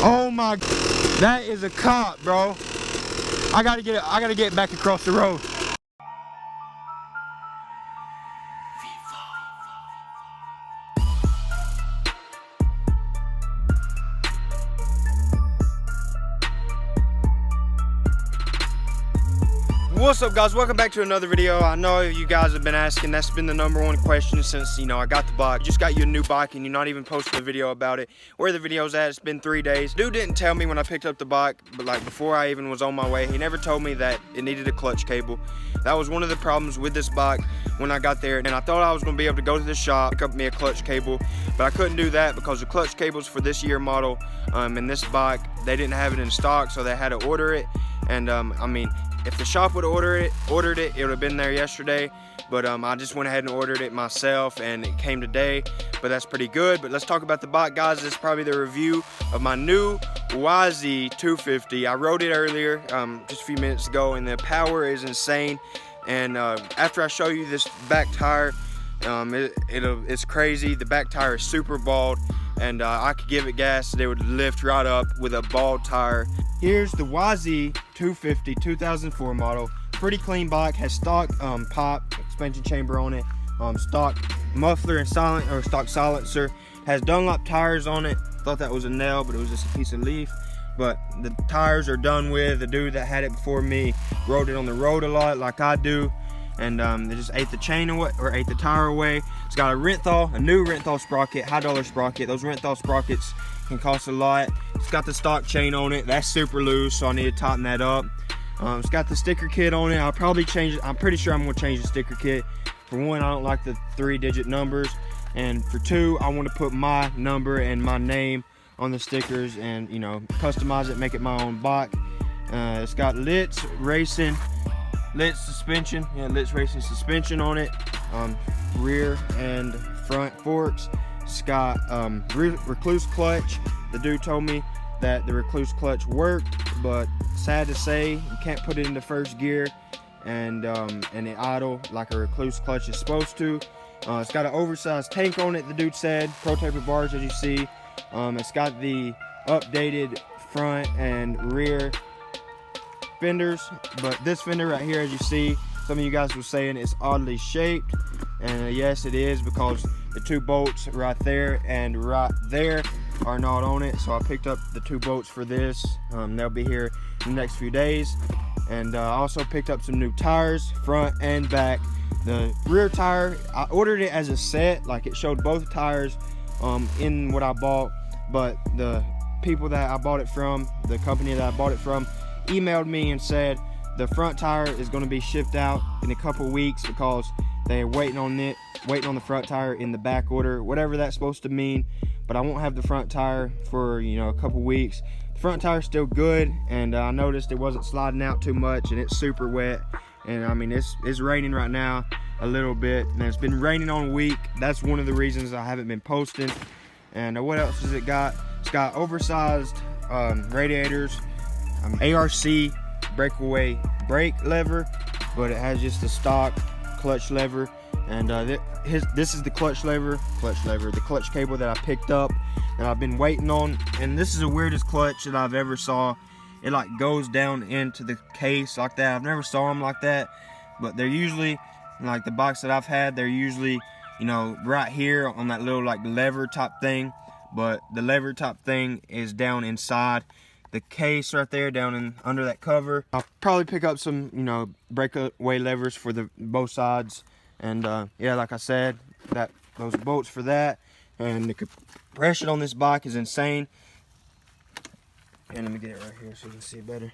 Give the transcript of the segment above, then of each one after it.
Oh my, that is a cop, bro. I gotta get back across the road. What's up, guys? Welcome back to another video. I know you guys have been asking, that's been the #1 question since, you know, I got the bike. Just got you a new bike and you're not even posting a video about it. Where the video's at, it's been 3 days. Dude didn't tell me when I picked up the bike, but like before I even was on my way, he never told me that it needed a clutch cable. That was one of the problems with this bike when I got there, and I thought I was gonna be able to go to the shop, pick up me a clutch cable, but I couldn't do that because the clutch cables for this year model and this bike, they didn't have it in stock, so they had to order it. And I mean, if the shop would order it, it would have been there yesterday. But I just went ahead and ordered it myself, and it came today. But that's pretty good. But let's talk about the bike, guys. This is probably the review of my new Yz250. I rode it earlier, just a few minutes ago, and the power is insane. And after I show you this back tire, it's crazy. The back tire is super bald, and I could give it gas, it would lift right up with a bald tire. Here's the Yz250 2004 model. Pretty clean bike, has stock pop suspension chamber on it, stock muffler and stock silencer, has Dunlop tires on it. Thought that was a nail, but it was just a piece of leaf. But the tires are done with. The dude that had it before me rode it on the road a lot like I do, and they just ate the chain away, or ate the tire away. It's got a new Renthal sprocket, high dollar sprocket. Those Renthal sprockets can cost a lot. It's got the stock chain on it. That's super loose, so I need to tighten that up. It's got the sticker kit on it. I'll probably change it. I'm pretty sure I'm gonna change the sticker kit. For one, I don't like the 3-digit numbers, and for two, I want to put my number and my name on the stickers, and you know, customize it, make it my own bike. It's got Litz Racing suspension, Litz Racing suspension on it, rear and front forks. It's got Recluse clutch. The dude told me that the Recluse clutch worked, but sad to say, you can't put it into first gear and it idle like a Recluse clutch is supposed to. It's got an oversized tank on it, the dude said, pro taper bars as you see. It's got the updated front and rear fenders, but this fender right here, as you see, some of you guys were saying it's oddly shaped, and yes, it is, because the 2 bolts right there and right there are not on it. So I picked up the 2 bolts for this. They'll be here in the next few days. And I also picked up some new tires, front and back. The rear tire, I ordered it as a set, like it showed both tires in what I bought, but the people that I bought it from, the company that I bought it from, emailed me and said the front tire is going to be shipped out in a couple weeks because they're waiting on the front tire in the back order, whatever that's supposed to mean. But I won't have the front tire for, you know, a couple weeks. The front tire's still good, and I noticed it wasn't sliding out too much, and it's super wet. And I mean, it's raining right now a little bit, and it's been raining all week. That's one of the reasons I haven't been posting. And what else has it got? It's got oversized radiators, ARC breakaway brake lever, but it has just a stock clutch lever. And this is the clutch lever, the clutch cable that I picked up that I've been waiting on. And this is the weirdest clutch that I've ever saw. It like goes down into the case like that. I've never saw them like that, but they're usually, like the bikes that I've had, they're usually, you know, right here on that little like lever type thing. But the lever type thing is down inside the case right there, down in under that cover. I'll probably pick up some, you know, breakaway levers for the both sides. And yeah, like I said, those bolts for that, and the compression on this bike is insane. And let me get it right here so you can see it better.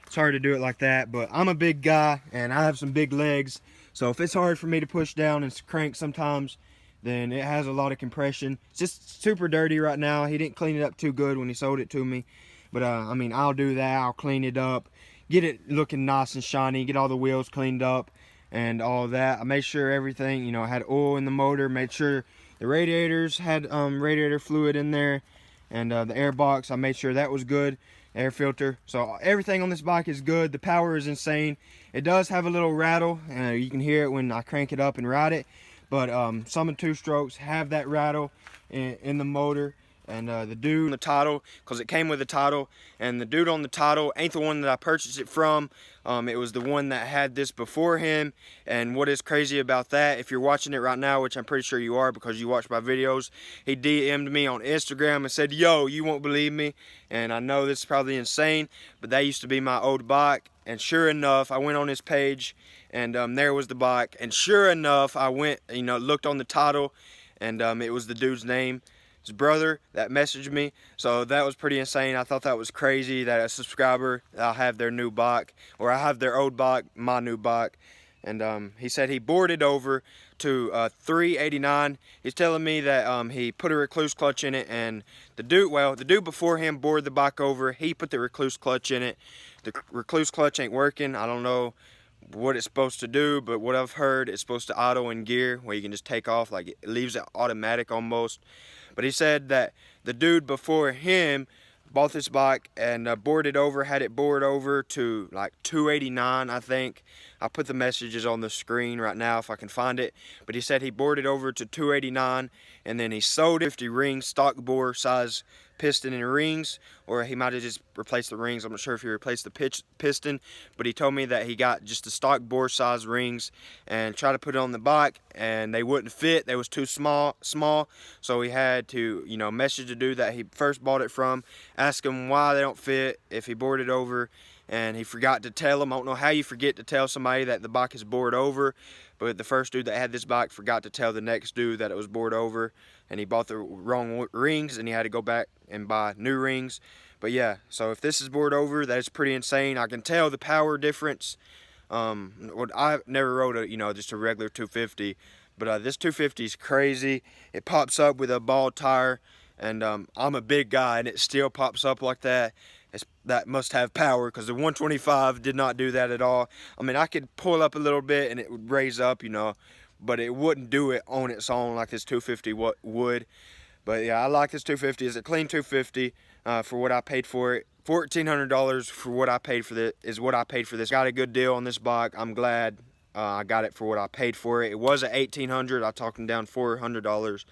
It's hard to do it like that, but I'm a big guy and I have some big legs, so if it's hard for me to push down and crank sometimes, then it has a lot of compression. It's just super dirty right now. He didn't clean it up too good when he sold it to me. But I mean, I'll do that. I'll clean it up, get it looking nice and shiny, get all the wheels cleaned up and all that. I made sure everything, you know, had oil in the motor, made sure the radiators had radiator fluid in there, and the air box, I made sure that was good, air filter. So everything on this bike is good. The power is insane. It does have a little rattle. You can hear it when I crank it up and ride it. But some of two-strokes have that rattle in the motor. And the dude on the title, because it came with the title, and the dude on the title ain't the one that I purchased it from. It was the one that had this before him. And what is crazy about that, if you're watching it right now, which I'm pretty sure you are because you watch my videos, he DM'd me on Instagram and said, yo, you won't believe me. And I know this is probably insane, but that used to be my old bike. And sure enough, I went on his page, and there was the bike. And sure enough, I went, looked on the title, and it was the dude's name. His brother that messaged me. So that was pretty insane. I thought that was crazy that a subscriber, I'll have their new bike, or I have their old bike, my new bike. And he said he boarded over to 389. He's telling me that he put a recluse clutch in it, and the dude before him boarded the bike over. He put the recluse clutch in it. The recluse clutch ain't working. I don't know what it's supposed to do, but what I've heard, it's supposed to auto in gear where you can just take off, like it leaves it automatic almost. But he said that the dude before him bought this bike and boarded over, had it board over to like 289, I think. I'll put the messages on the screen right now if I can find it. But he said he boarded over to 289, and then he sold it 50 rings, stock bore size piston and rings, or he might have just replaced the rings. I'm not sure if he replaced the piston, but he told me that he got just the stock bore size rings and tried to put it on the bike, and they wouldn't fit. They was too small. So he had to, message the dude that he first bought it from, ask him why they don't fit if he boarded over, and he forgot to tell him. I don't know how you forget to tell somebody that the bike is bored over, but the first dude that had this bike forgot to tell the next dude that it was bored over, and he bought the wrong rings, and he had to go back and buy new rings. But yeah, so if this is bored over, that is pretty insane. I can tell the power difference. I've never rode just a regular 250, but this 250 is crazy. It pops up with a ball tire, and I'm a big guy, and it still pops up like that. That must have power, because the 125 did not do that at all. I mean, I could pull up a little bit and it would raise up, but it wouldn't do it on its own like this 250 would. But yeah, I like this 250. It's a clean 250 for what I paid for it. $1,400 for what I paid for this is what I paid for this. Got a good deal on this bike. I'm glad I got it for what I paid for it. It was at $1,800. I talked him down $400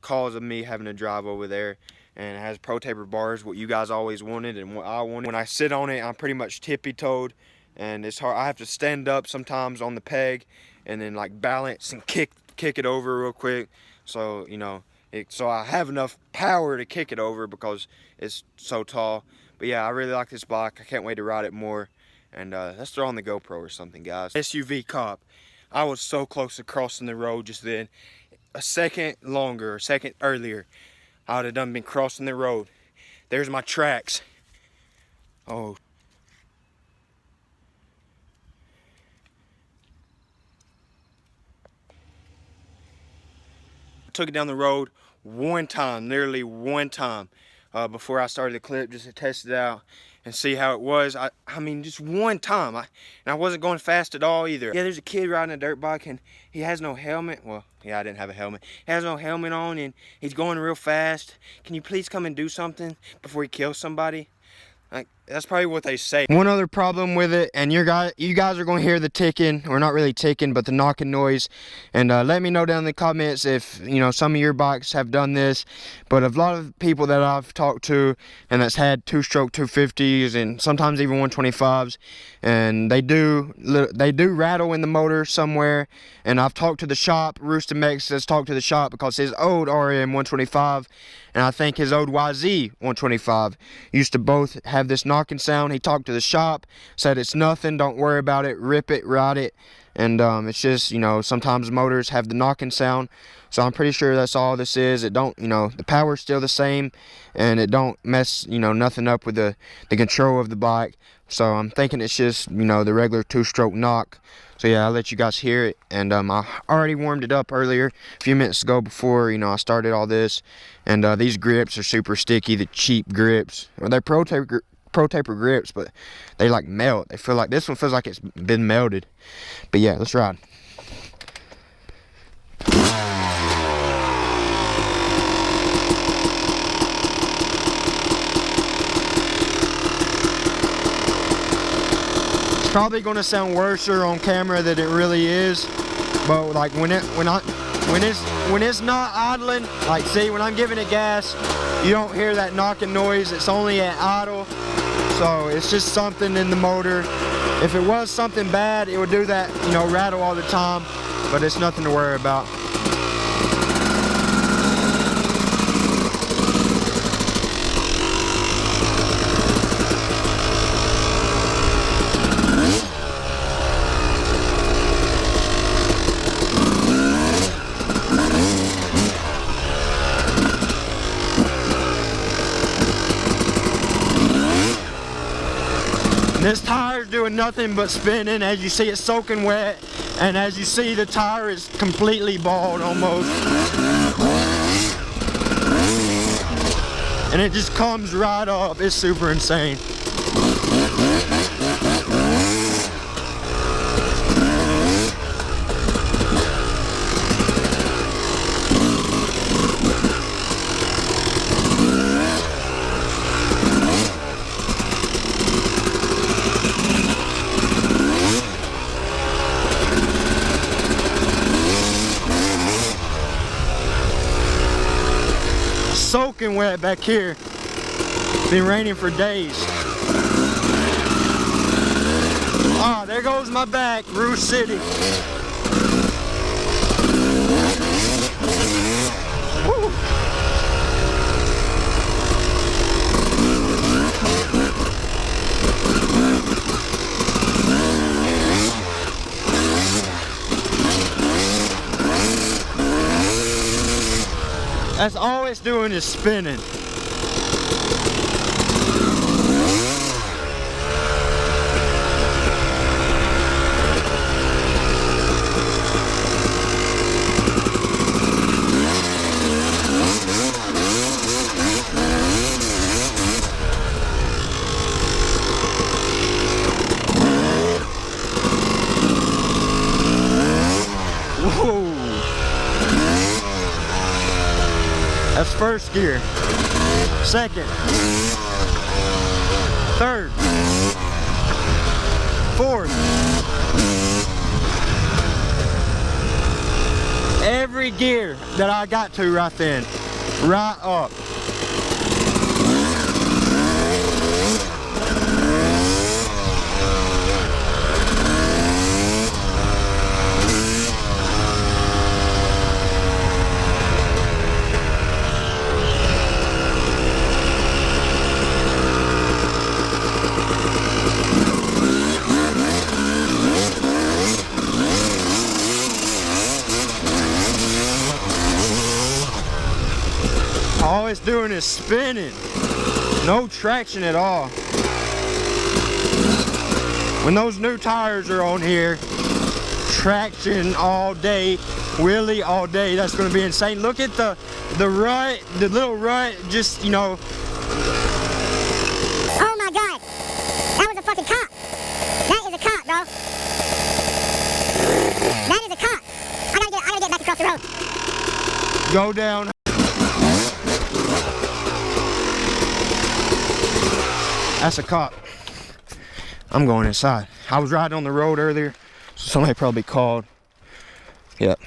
cause of me having to drive over there. And it has pro taper bars, what you guys always wanted and what I wanted. When I sit on it, I'm pretty much tippy-toed, and it's hard. I have to stand up sometimes on the peg and then like balance and kick it over real quick. So so I have enough power to kick it over because it's so tall. But yeah, I really like this bike. I can't wait to ride it more. And let's throw on the GoPro or something, guys. SUV cop. I was so close to crossing the road just then. A second earlier, I would have done been crossing the road. There's my tracks. Oh. I took it down the road one time, literally one time, before I started the clip, just to test it out and see how it was. I mean, just one time. And I wasn't going fast at all either. Yeah, there's a kid riding a dirt bike and he has no helmet. Well, yeah, I didn't have a helmet. He has no helmet on and he's going real fast. Can you please come and do something before he kills somebody? Like, that's probably what they say. One other problem with it, and you guys are going to hear the ticking, or not really ticking, but the knocking noise. And let me know down in the comments if some of your bikes have done this. But a lot of people that I've talked to, and that's had two-stroke 250s and sometimes even 125s, and they do rattle in the motor somewhere. And I've talked to the shop. Rooster Mex has talked to the shop because his old RM 125 and I think his old Yz 150 used to both have this knocking sound. He talked to the shop, said it's nothing, don't worry about it, rip it, ride it. And it's just, sometimes motors have the knocking sound. So I'm pretty sure that's all this is. It don't, the power's still the same, and it don't mess, nothing up with the control of the bike. So I'm thinking it's just, the regular two-stroke knock. So yeah, I'll let you guys hear it. And I already warmed it up earlier, a few minutes ago before, I started all this. And these grips are super sticky, the cheap grips. Well, they're pro taper grips, but they like melt. They feel like, this one feels like it's been melted. But yeah, let's ride. Probably going to sound worse on camera than it really is, But like when it's not idling, like see when I'm giving it gas, you don't hear that knocking noise. It's only at idle. So it's just something in the motor. If it was something bad, it would do that, you know, rattle all the time, but it's nothing to worry about. This tire is doing nothing but spinning. As you see, it's soaking wet, and as you see, the tire is completely bald almost. And it just comes right up. It's super insane. Soaking wet back here. Been raining for days. Ah, there goes my back, Roost City. Woo. That's all it's doing is spinning. Whoa. That's first gear. Second. Third. Fourth. Every gear that I got to right then. Right up. All it's doing is spinning. No traction at all. When those new tires are on here, traction all day, wheelie all day, that's going to be insane. Look at the rut, the little rut, just, you know. Oh my God, that was a fucking cop. That is a cop, bro. That is a cop. I gotta get back across the road. Go down. That's a cop. I'm going inside. I was riding on the road earlier, so somebody probably called. Yep.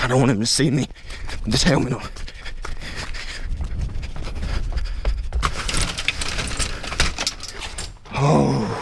I don't want him to see me with this helmet on. Oh.